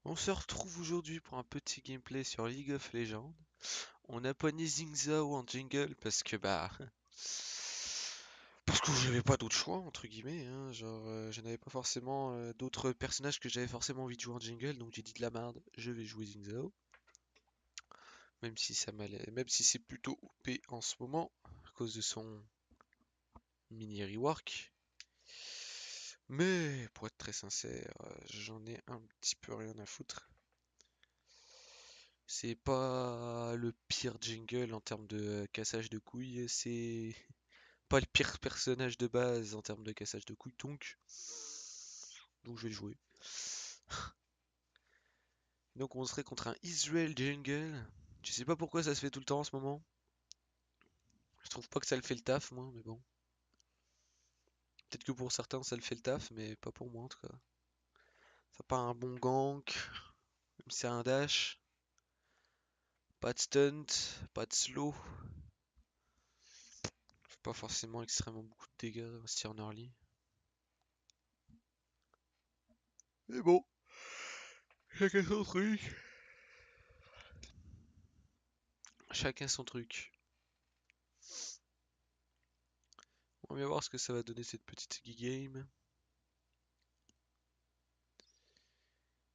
On se retrouve aujourd'hui pour un petit gameplay sur League of Legends. On a pogné Zhao en jungle parce que parce que j'avais pas d'autre choix entre guillemets, hein. Je n'avais pas forcément d'autres personnages que j'avais forcément envie de jouer en jungle, donc j'ai dit de la merde, je vais jouer Zhao. Même si ça m'allait, même si c'est plutôt OP en ce moment à cause de son mini rework. Mais pour être très sincère, j'en ai un petit peu rien à foutre. C'est pas le pire jingle en termes de cassage de couilles, c'est pas le pire personnage de base en termes de cassage de couilles, donc je vais le jouer. Donc on serait contre un Israel jungle. Je sais pas pourquoi ça se fait tout le temps en ce moment. Je trouve pas que ça le fait le taf, moi, mais bon. Peut-être que pour certains ça le fait le taf, mais pas pour moi en tout cas. Ça pas un bon gank, même si c'est un dash. Pas de stunt, pas de slow. Fait pas forcément extrêmement beaucoup de dégâts aussi en early. Mais bon, chacun son truc. Chacun son truc. On va bien voir ce que ça va donner cette petite game.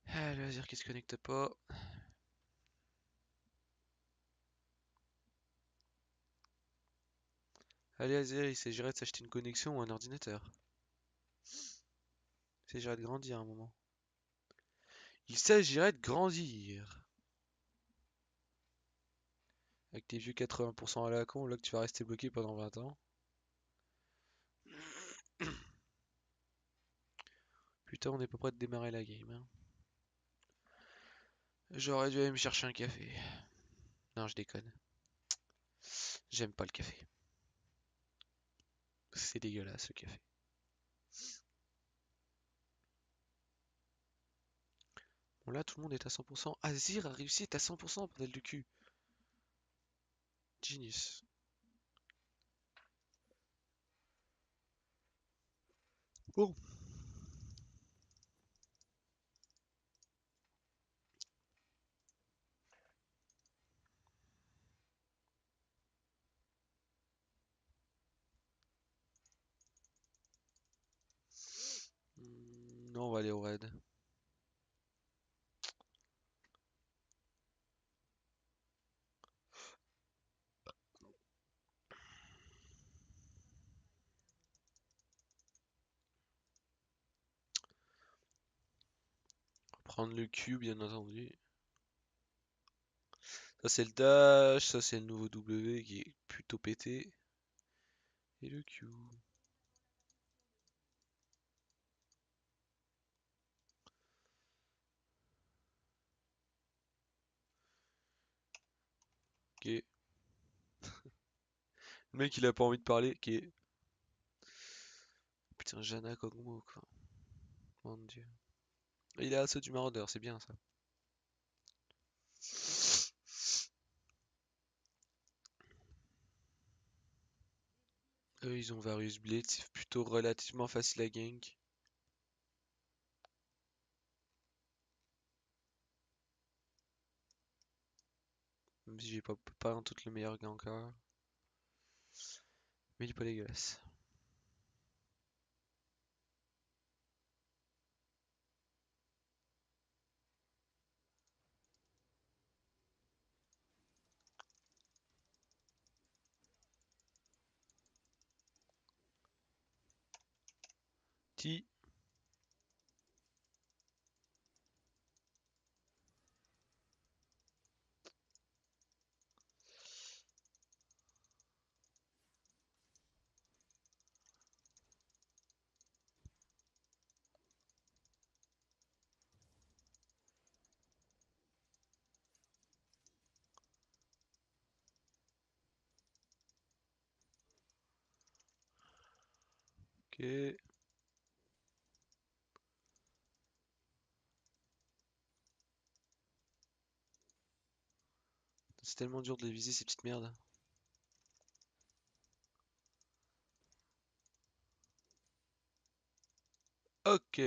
Ah, le laser qui se connecte pas. Allez, Azer, il s'agirait de s'acheter une connexion ou un ordinateur. Il s'agirait de grandir à un moment. Il s'agirait de grandir. Avec tes vieux 80% à la con, là que tu vas rester bloqué pendant 20 ans. Putain, on est pas prêt de démarrer la game, hein. J'aurais dû aller me chercher un café. Non, je déconne. J'aime pas le café. C'est dégueulasse le café. Bon là, tout le monde est à 100%. Azir a réussi à être à 100%, bordel de cul. Genius. Bon. Non, on va aller au raid. Prendre le Q, bien entendu. Ça c'est le dash, ça c'est le nouveau W qui est plutôt pété. Et le Q. Ok. Le mec il a pas envie de parler. Ok. Putain, Jana Kogmo quoi. Mon dieu. Il est à ceux du maraudeur, c'est bien ça. Eux ils ont Varius Blade, c'est plutôt relativement facile à gank. Même si j'ai pas un tout le meilleur gankeur. Mais il est pas dégueulasse. Ti. Ok. C'est tellement dur de les viser ces petites merdes. Ok.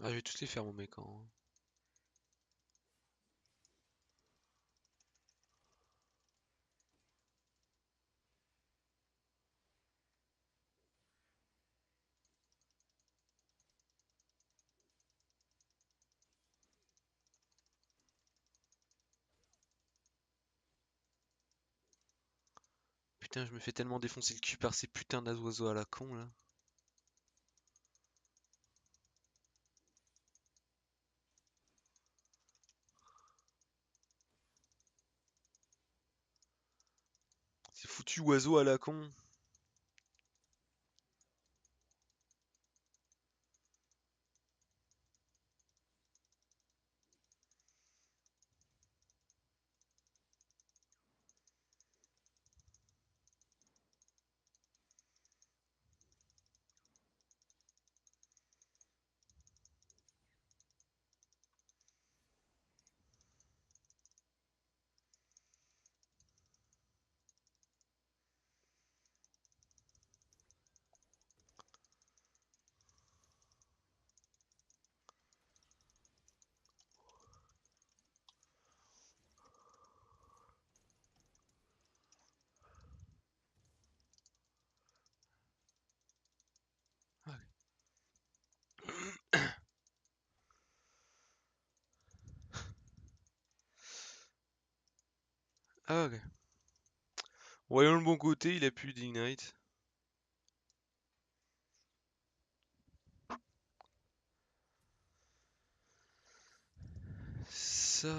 Ah, je vais tous les faire, mon mec, hein. Putain, je me fais tellement défoncer le cul par ces putains d'oiseaux à la con, là. Ces foutus oiseaux à la con. Ah, ok. Voyons le bon côté, il a plus d'ignite. Ça...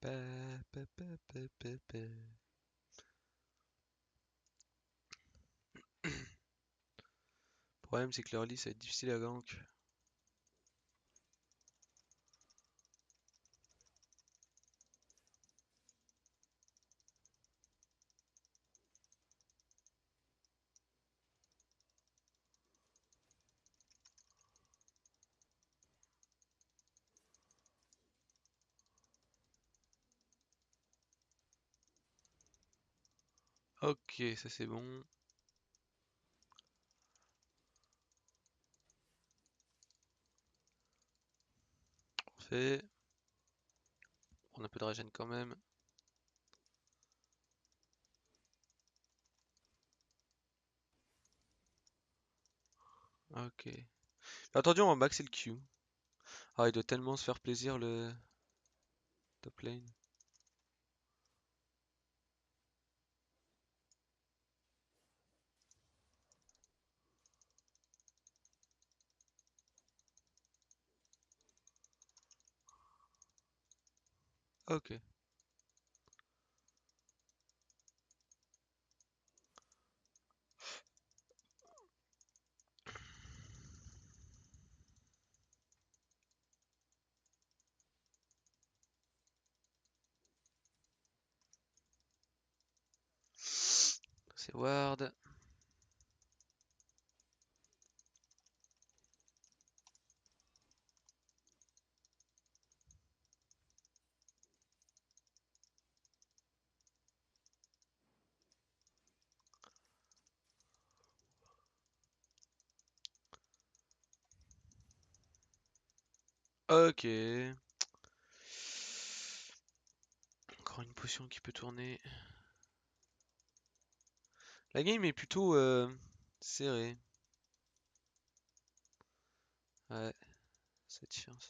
Pa, pa, pa, pa, pa, pa. Le problème, c'est que leur lit, ça va être difficile à gank. Ok, ça c'est bon. Parfait. On a un peu de régène quand même. Ok. Attendu, on va maxer le Q. Ah, il doit tellement se faire plaisir le top lane. Ok. C'est Ward. Ok. Encore une potion qui peut tourner. La game est plutôt serrée. Ouais, c'est chiant ça.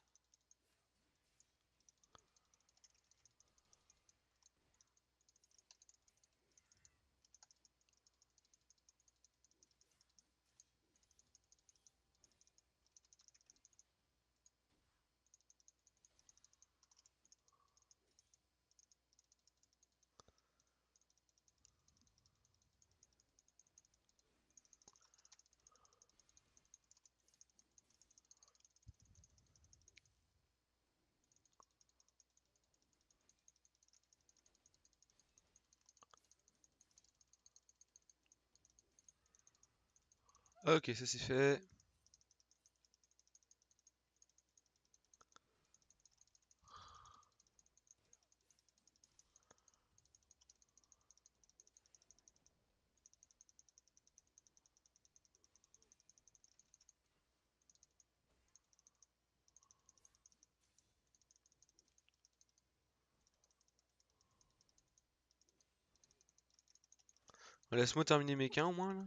Ok, ça c'est fait. Laisse-moi terminer mes quins au moins là.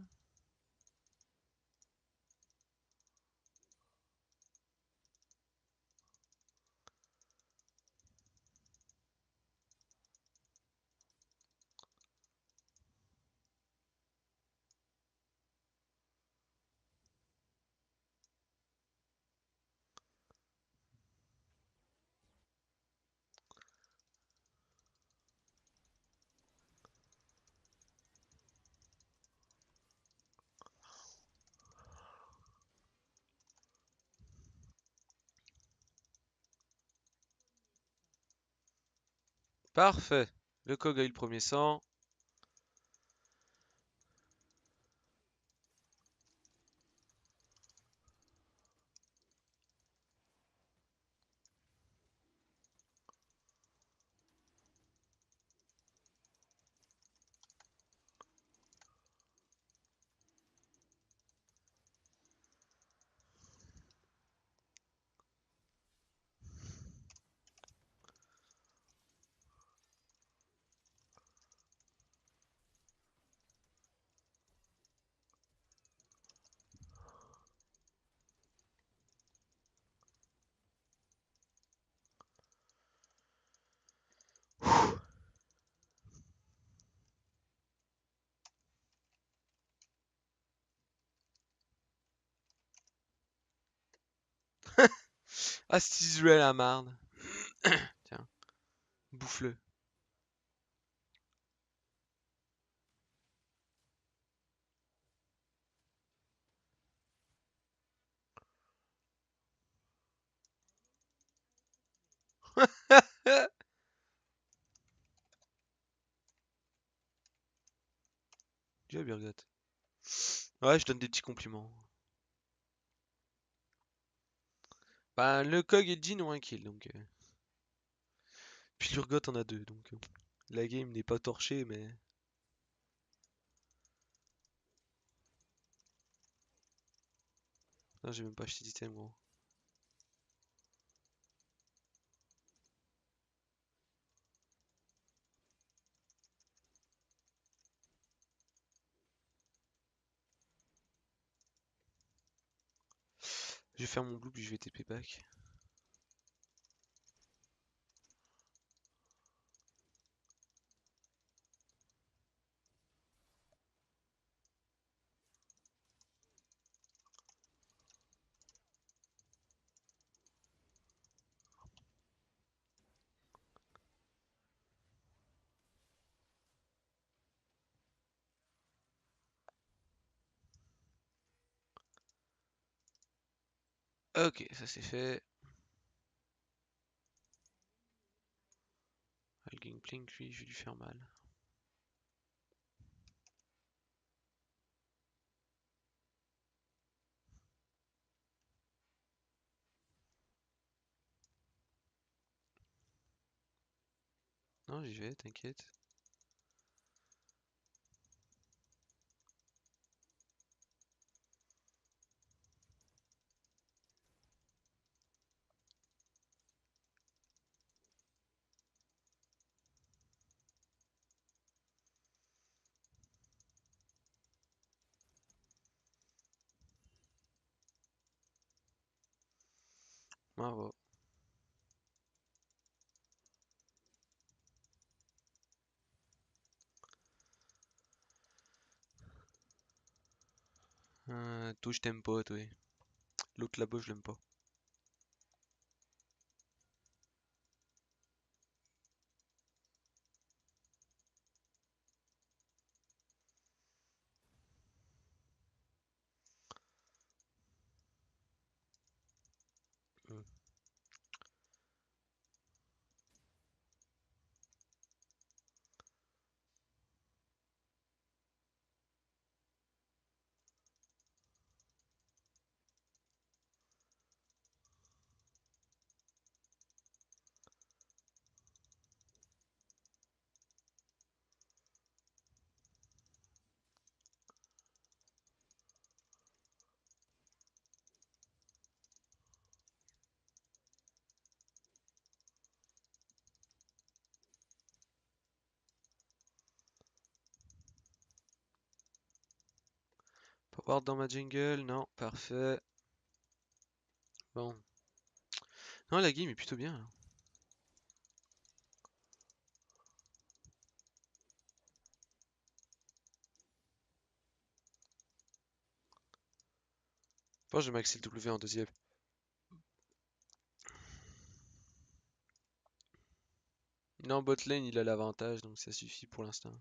Parfait. Le Cog a eu le premier sang. Ah, cet Israël à marde. Tiens, bouffe-le. Dieu, Birgotte. Ouais, je donne des petits compliments. Bah, le Cog et Jean ont un kill, donc... Puis l'Urgot en a deux, donc... La game n'est pas torchée, mais... Non, j'ai même pas acheté d'item, gros. Je vais faire mon blue, puis je vais TP back. Ok, ça c'est fait. Le Gangplank, lui, je vais lui faire mal. Non, j'y vais, t'inquiète. Bravo. Toi, je t'aime pas, toi. L'autre là-bas, je l'aime pas. Hmm. Pas ward dans ma jungle, non, parfait. Bon. Non, la game est plutôt bien, là. Je pense que je vais maxer le W en deuxième. Non, bot lane, il a l'avantage, donc ça suffit pour l'instant.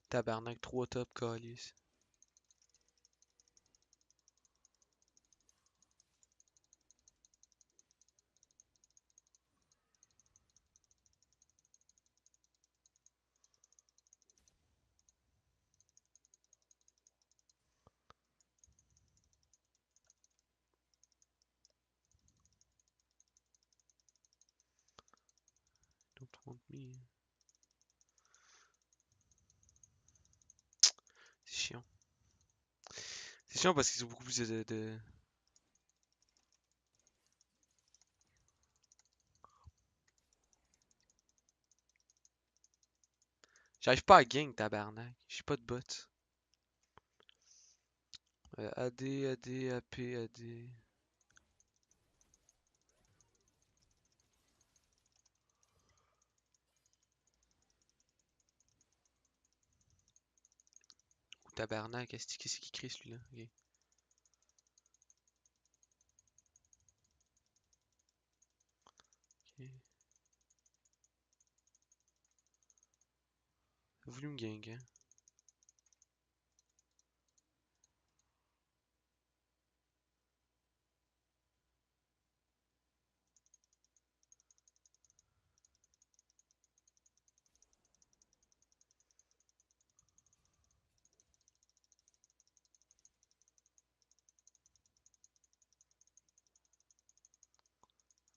Tabarnak, 3 top, calice. Don't want me. C'est chiant. C'est chiant parce qu'ils ont beaucoup plus de... J'arrive pas à gang, tabarnak. J'ai pas de bot. AD, AD, AP, AD. Ou tabarnak, qu'est-ce qu'il crie celui-là? Ok. Ok. T'as voulu me gang, hein?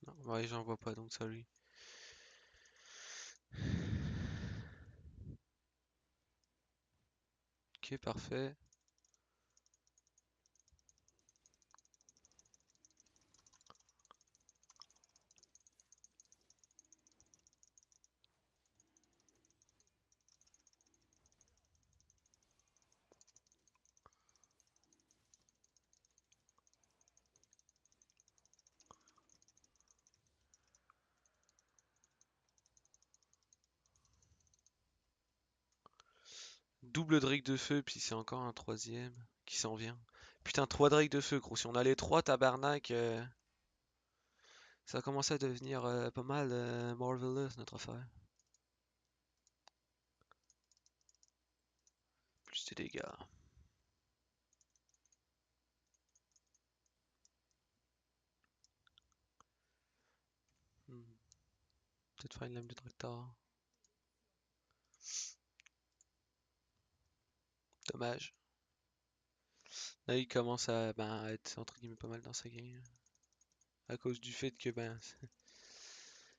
Non, ouais, j'en vois pas donc sorry. Ok, parfait. Double Drake de feu, puis c'est encore un troisième qui s'en vient. Putain, 3 Drake de feu, gros. Si on a les 3, tabarnak, ça a commencé à devenir pas mal marvelous notre affaire. Plus de dégâts. Hmm. Peut-être faire une lame de tracteur. Dommage. Là, il commence à, ben, à être entre guillemets pas mal dans sa game. À cause du fait que, ben,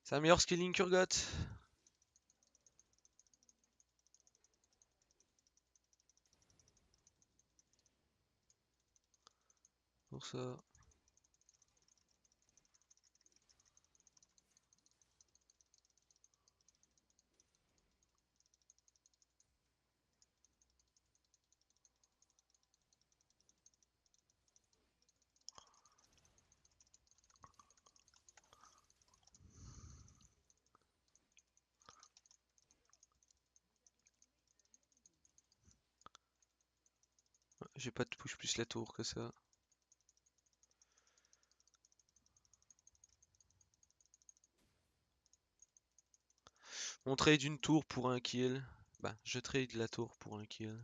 c'est un meilleur scaling qu'Urgot. Pour ça. J'ai pas de push plus la tour que ça. On trade une tour pour un kill. Bah, je trade la tour pour un kill.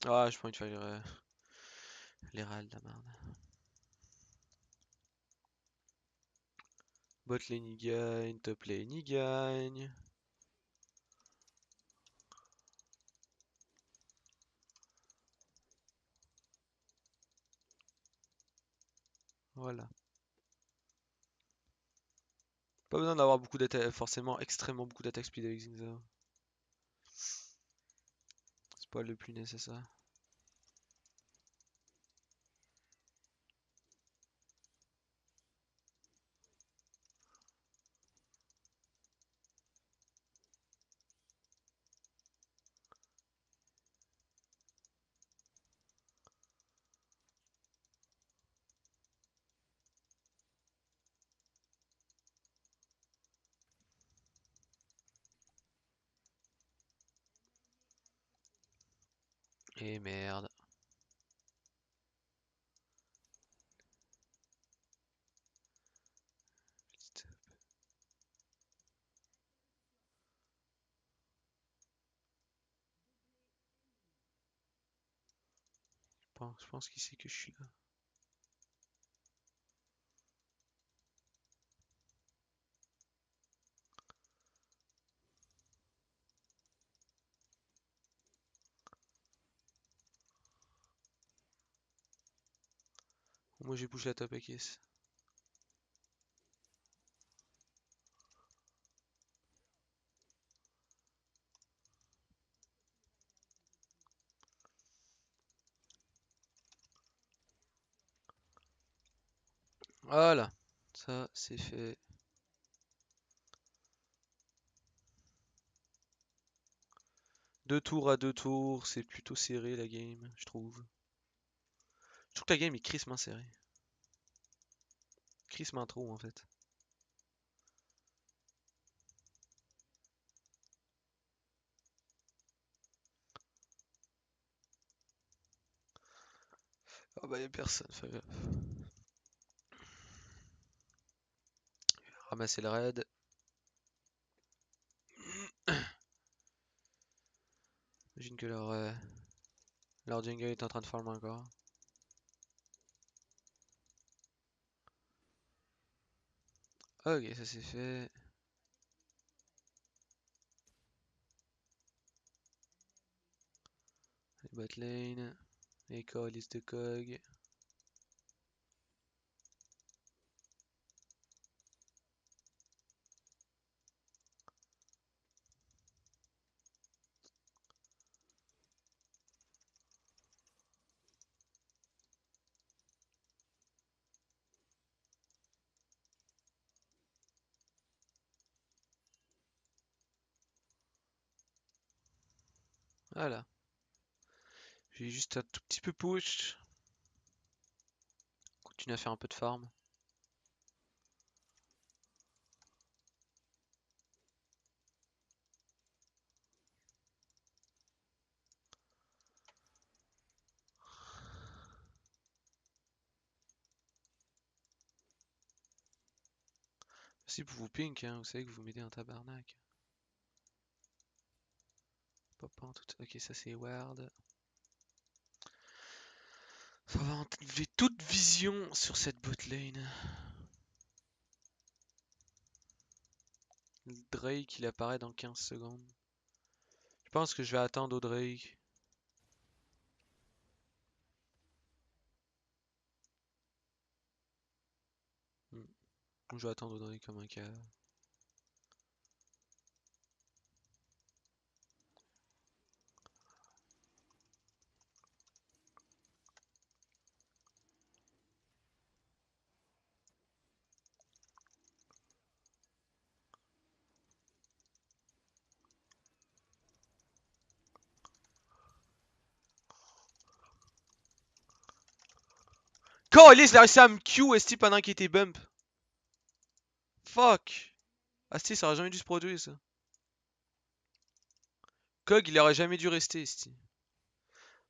Ah, je prends une faire les râles de la merde. Bot lane il gagne, top lane il gagne. Voilà. Pas besoin d'avoir beaucoup d'attaques, forcément extrêmement beaucoup d'attaque speed avec Zinza. C'est pas le plus nécessaire. Et merde. Je pense qu'il sait que je suis là. Moi j'ai push la top à caisse. Voilà. Ça c'est fait. Deux tours à deux tours, c'est plutôt serré la game, je trouve. Je trouve que la game est crissement serrée. Crissement trop en fait. Ah bah y'a personne, fais gaffe. Ramasser le raid. J'imagine que leur jungle est en train de farm encore. Ok, ça c'est fait. Les bot lane. Les colis de Kog. Voilà. J'ai juste un tout petit peu push. Continue à faire un peu de farm. Merci pour vous pink, hein. Vous savez que vous m'aidez un tabarnak. Pas en tout. Ok, ça c'est Ward. Ça va enlever toute vision sur cette bot lane. Le Drake il apparaît dans 15 secondes. Je pense que je vais attendre au Drake. Je vais attendre au Drake comme un cave. Callis, il a réussi à me Q Esti pendant qu'il était bump. Fuck. Asti, ça aurait jamais dû se produire ça. Kog, il aurait jamais dû rester, Esti.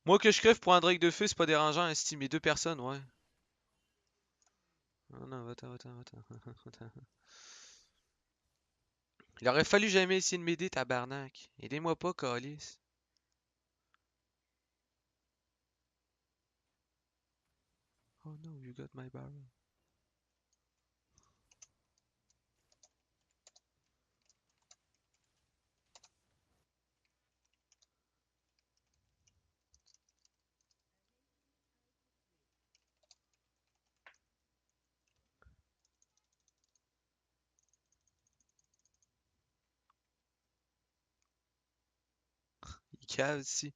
Moi que je crève pour un Drake de feu, c'est pas dérangeant, Esti, mais deux personnes, ouais. Oh non, va-t'en, va-t'en, va-t'en. Il aurait fallu jamais essayer de m'aider, tabarnak. Aidez-moi pas, Callis. Oh no, you got my barrel. cave ici.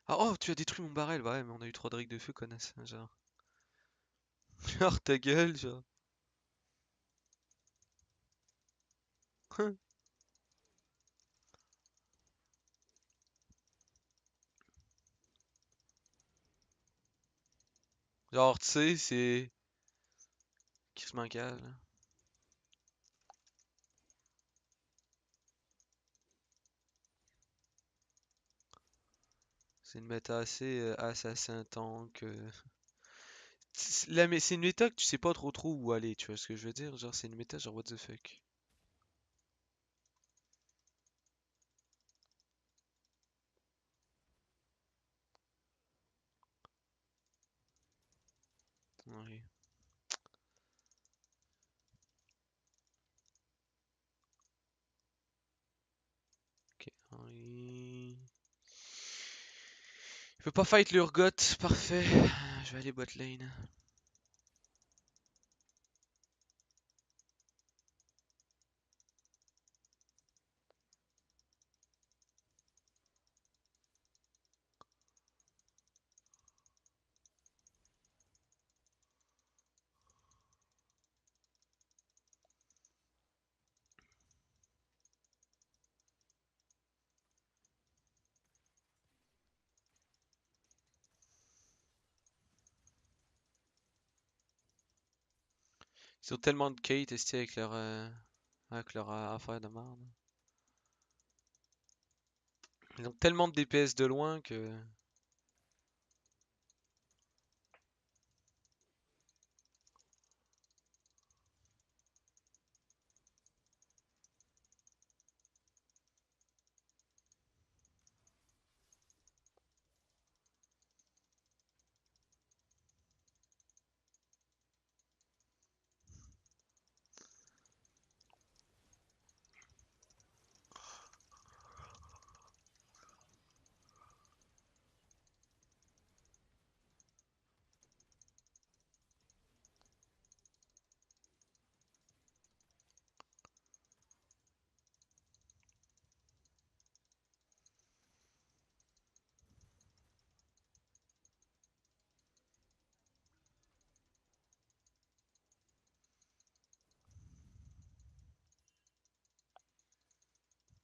Ah, oh, tu as détruit mon barrel. Bah ouais, mais on a eu 3 drakes de feu, connasse. Genre. Genre, ta gueule, genre. Genre, tu sais, c'est. Qui se manque là. C'est une méta assez assassin tank. C'est une méta que tu sais pas trop où aller, tu vois ce que je veux dire? Genre, c'est une méta genre what the fuck. Ouais. Ok. Oui. Il peut pas fight l'Urgot, parfait. Je vais aller bot lane. Ils ont tellement de Kate esti avec leur affaire de merde. Ils ont tellement de DPS de loin que.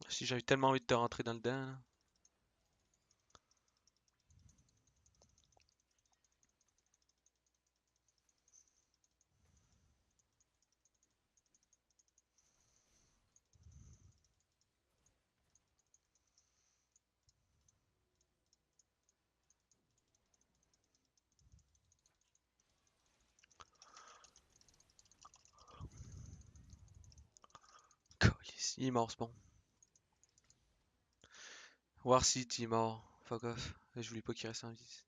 Si j'avais tellement envie de te rentrer dans le dent, là. Câlisse, il est mort, c'est bon. War City, il est mort. Fuck off. Je voulais pas qu'il reste en vie.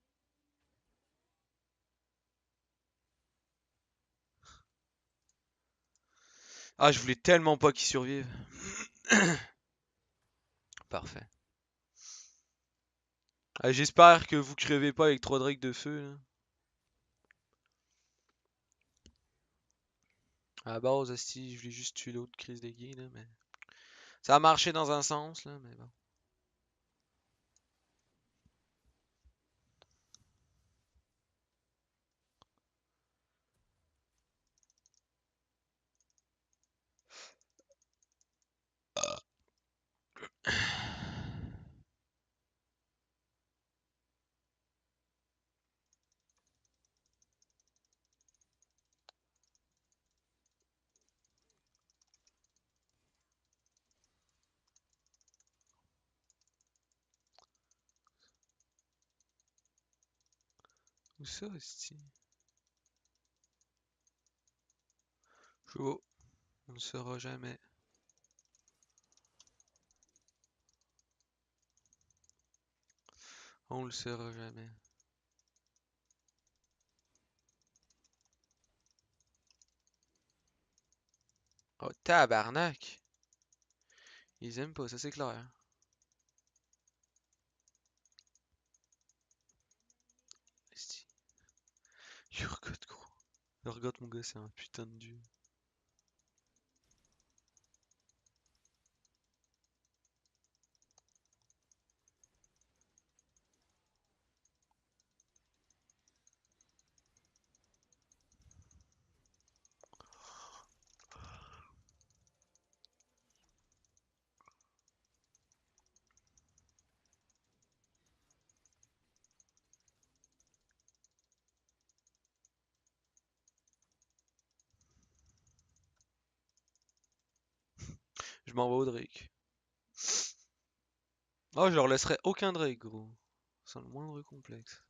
Ah, je voulais tellement pas qu'il survive. Parfait. Ah, j'espère que vous crevez pas avec 3 drakes de feu, là. À la base, esti, je voulais juste tuer l'autre crise de gay, là, mais. Ça a marché dans un sens, là, mais bon. Où ça, esti? Chaud. On ne saura jamais. On le saura jamais. Oh, tabarnak! Ils aiment pas, ça c'est clair. Esti. Urgot, gros. Urgot, mon gars, c'est un putain de dieu. Je m'envoie au Drake. Oh, je leur laisserai aucun Drake, gros. Sans le moindre complexe.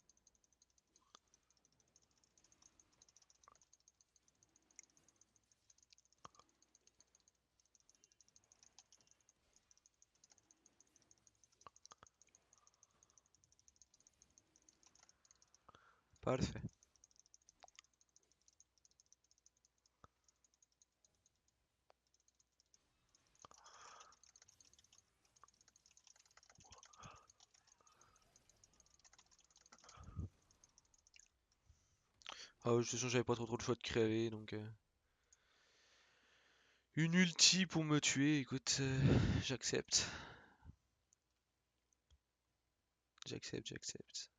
Parfait. Ah, de toute façon, j'avais pas trop le choix de crever, donc... Une ulti pour me tuer, écoute, j'accepte. J'accepte.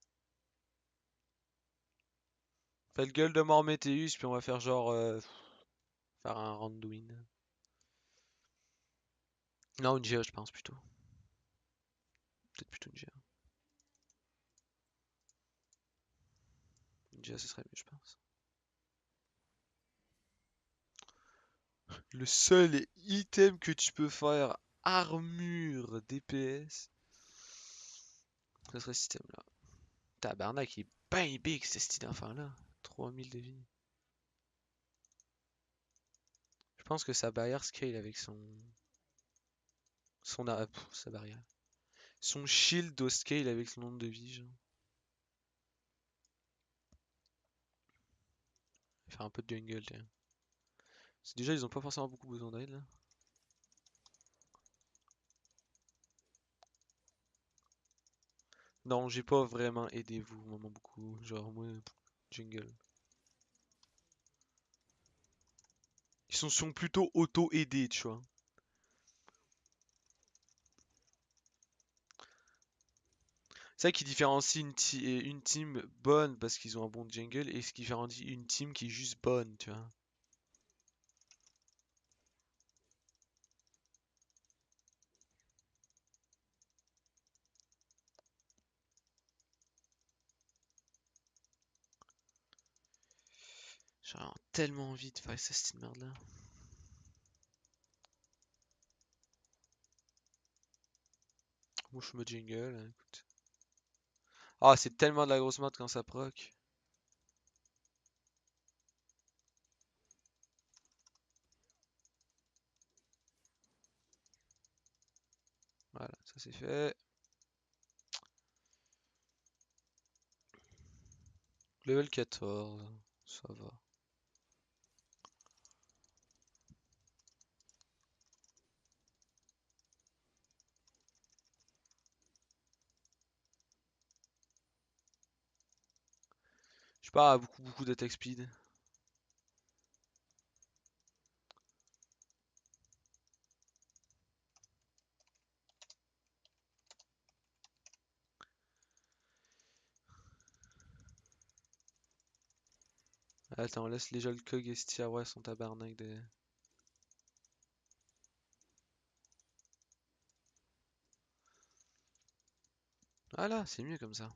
Faites gueule de mort Météus, puis on va faire genre... faire un round win. Non, une GA, je pense plutôt. Peut-être plutôt une GA. Une GA, ce serait mieux, je pense. Le seul item que tu peux faire armure DPS, ce serait ce item-là. Tabarnak, il est bien big, ce style enfant-là. 3000 de vie. Je pense que sa barrière scale avec sa barrière. Son shield doit scale avec son nombre de vie, genre. Faire un peu de jungle, tiens. Déjà, ils ont pas forcément beaucoup besoin d'aide, là. Non, j'ai pas vraiment aidé vous, vraiment beaucoup. Genre, moi, jungle. Sont plutôt auto-aidés, tu vois. C'est ça qui différencie une team bonne parce qu'ils ont un bon jungle et ce qui différencie une team qui est juste bonne, tu vois. J'ai vraiment tellement envie de faire ça, cette merde là. Moi je suis mode jungle, hein, écoute. Ah, c'est tellement de la grosse merde quand ça proc. Voilà, ça c'est fait. Level 14, ça va. J'ai pas beaucoup d'attaque speed. Attends, laisse déjà le Cog et ouais, son tabarnak de... Voilà, c'est mieux comme ça.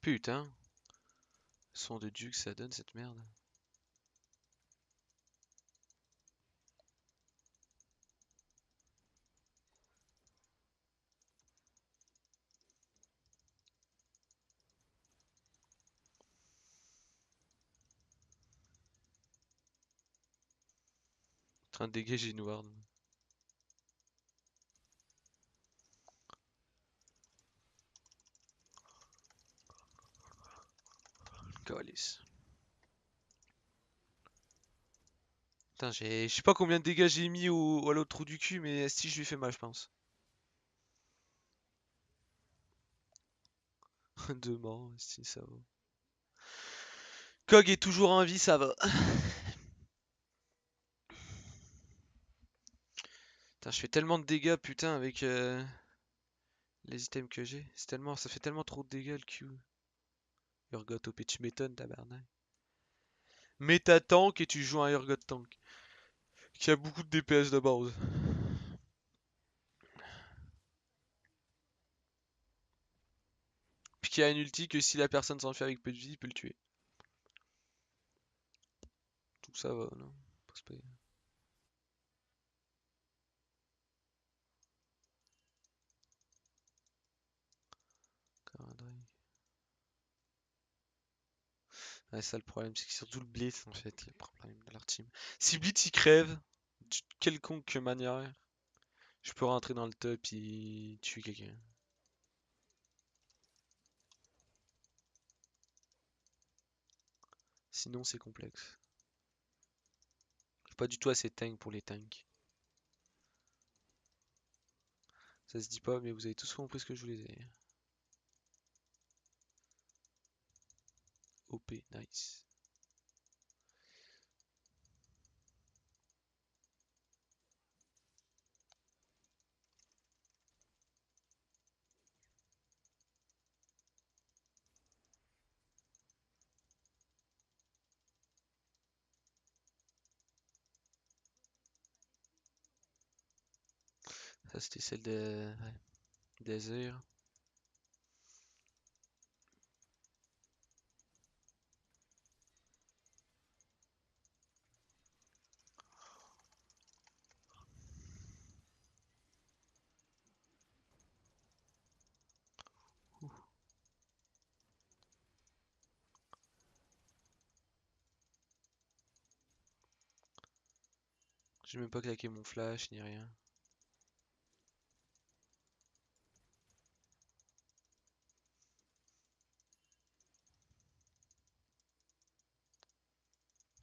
Putain, son de Duke ça donne cette merde. En train de dégager une ward. Calice. Putain, je sais pas combien de dégâts j'ai mis à l'autre trou du cul, mais si je lui fais mal, je pense. Deux morts, si ça va. Kog est toujours en vie, ça va. Putain, je fais tellement de dégâts, putain, avec les items que j'ai. C'est tellement, ça fait tellement trop de dégâts le Q. Urgot OP, tu m'étonnes, tabarnak. Mets ta tank et tu joues un Urgot tank. Qui a beaucoup de DPS de base. Puis qui a une ulti que si la personne s'en fait avec peu de vie, il peut le tuer. Tout ça va, là. Ouais, ça le problème, c'est que c'est surtout le Blitz en fait, le problème de leur team. Si Blitz il crève, de quelconque manière, je peux rentrer dans le top et tuer quelqu'un. Sinon c'est complexe. Je suis pas du tout assez tank pour les tanks. Ça se dit pas, mais vous avez tous compris ce que je voulais dire. OP, nice. Ça c'était celle de Désir. J'ai même pas claqué mon flash ni rien.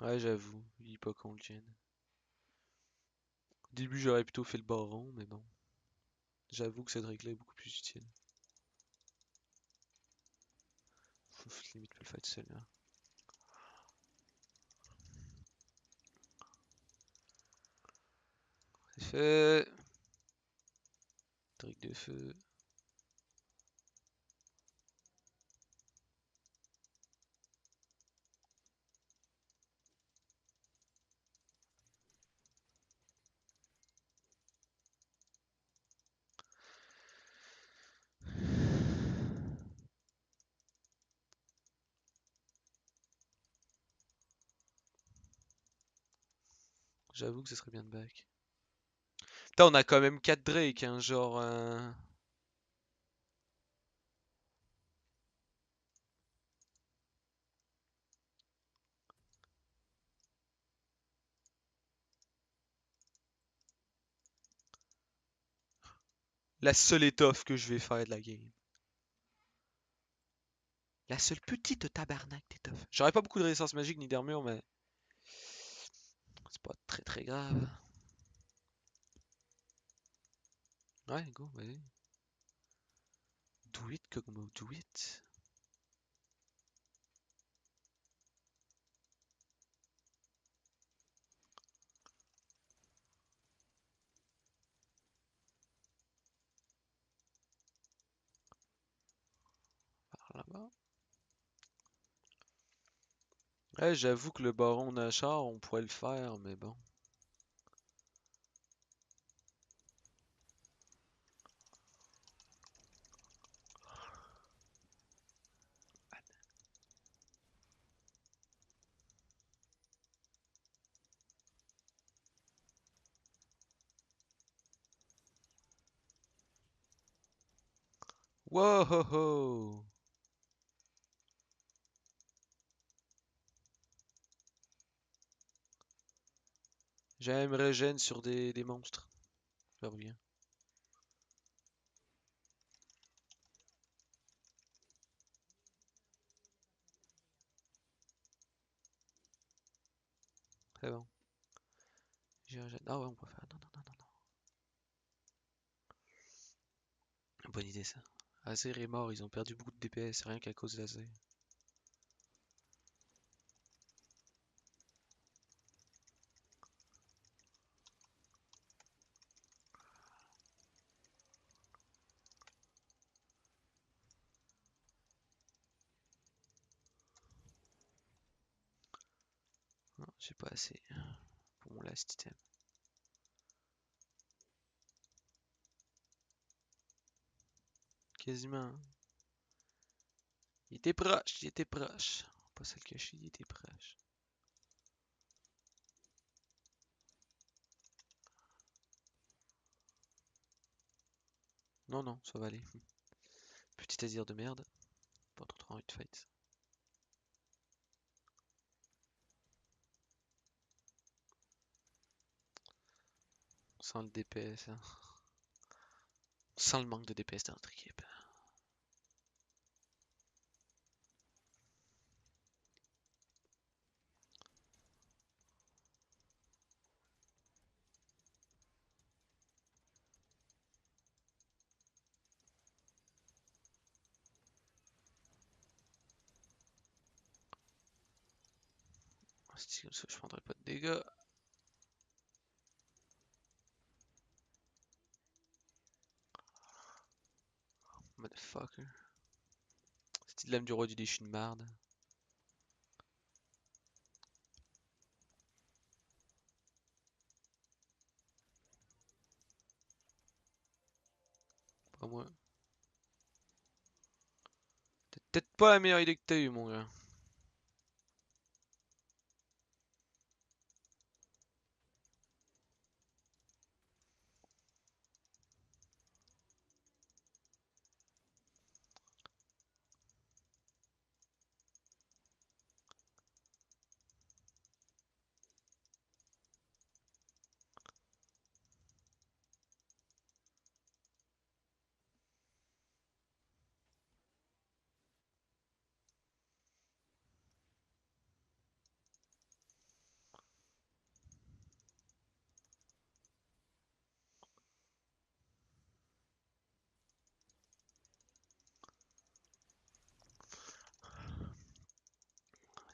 Ouais, j'avoue, il est pas con le gen. Au début j'aurais plutôt fait le baron, mais bon. J'avoue que cette règle est beaucoup plus utile. Faut limite pas le fight seul là. C'est fait. Truc de feu. J'avoue que ce serait bien de back. Putain, on a quand même 4 Drake, hein, genre... La seule étoffe que je vais faire de la game. La seule petite tabarnak d'étoffe. J'aurais pas beaucoup de résistance magique ni d'armure, mais... C'est pas très très grave. Ouais, go, vas-y. Do it, Kog'Maw, do it. Par là-bas. Ouais, j'avoue que le baron Nashar, on pourrait le faire, mais bon. Wow ho ho. J'aime régène sur des monstres. Je reviens. Très bon. J'ai régène. Ah ouais, on peut faire. Non, non, non, non, non. Bonne idée ça. Azer est mort, ils ont perdu beaucoup de DPS, rien qu'à cause d'Azer. Non, j'ai pas assez pour mon last item. Quasiment. Hein. Il était proche, il était proche. Pas se le cacher, il était proche. Non, non, ça va aller. Petit Azir de merde. Pas trop envie de fight. Sans le DPS. Hein. Sans le manque de DPS dans notre équipe. Si comme ça, je prendrai pas de dégâts. Motherfucker. C'était de l'âme du roi du dé, je suis une marde. Pas moi. T'as peut-être pas la meilleure idée que t'as eue, mon gars.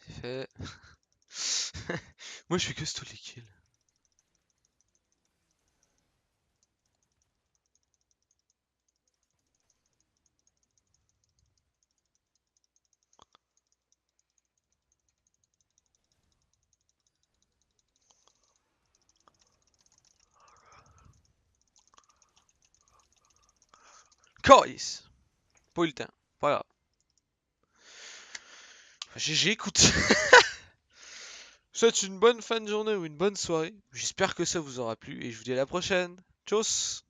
C'est fait. Moi, je fais que tous les kills. Calice. Pas eu le temps. Pas grave. GG, écoute. Souhaite une bonne fin de journée ou une bonne soirée. J'espère que ça vous aura plu et je vous dis à la prochaine. Tchuss.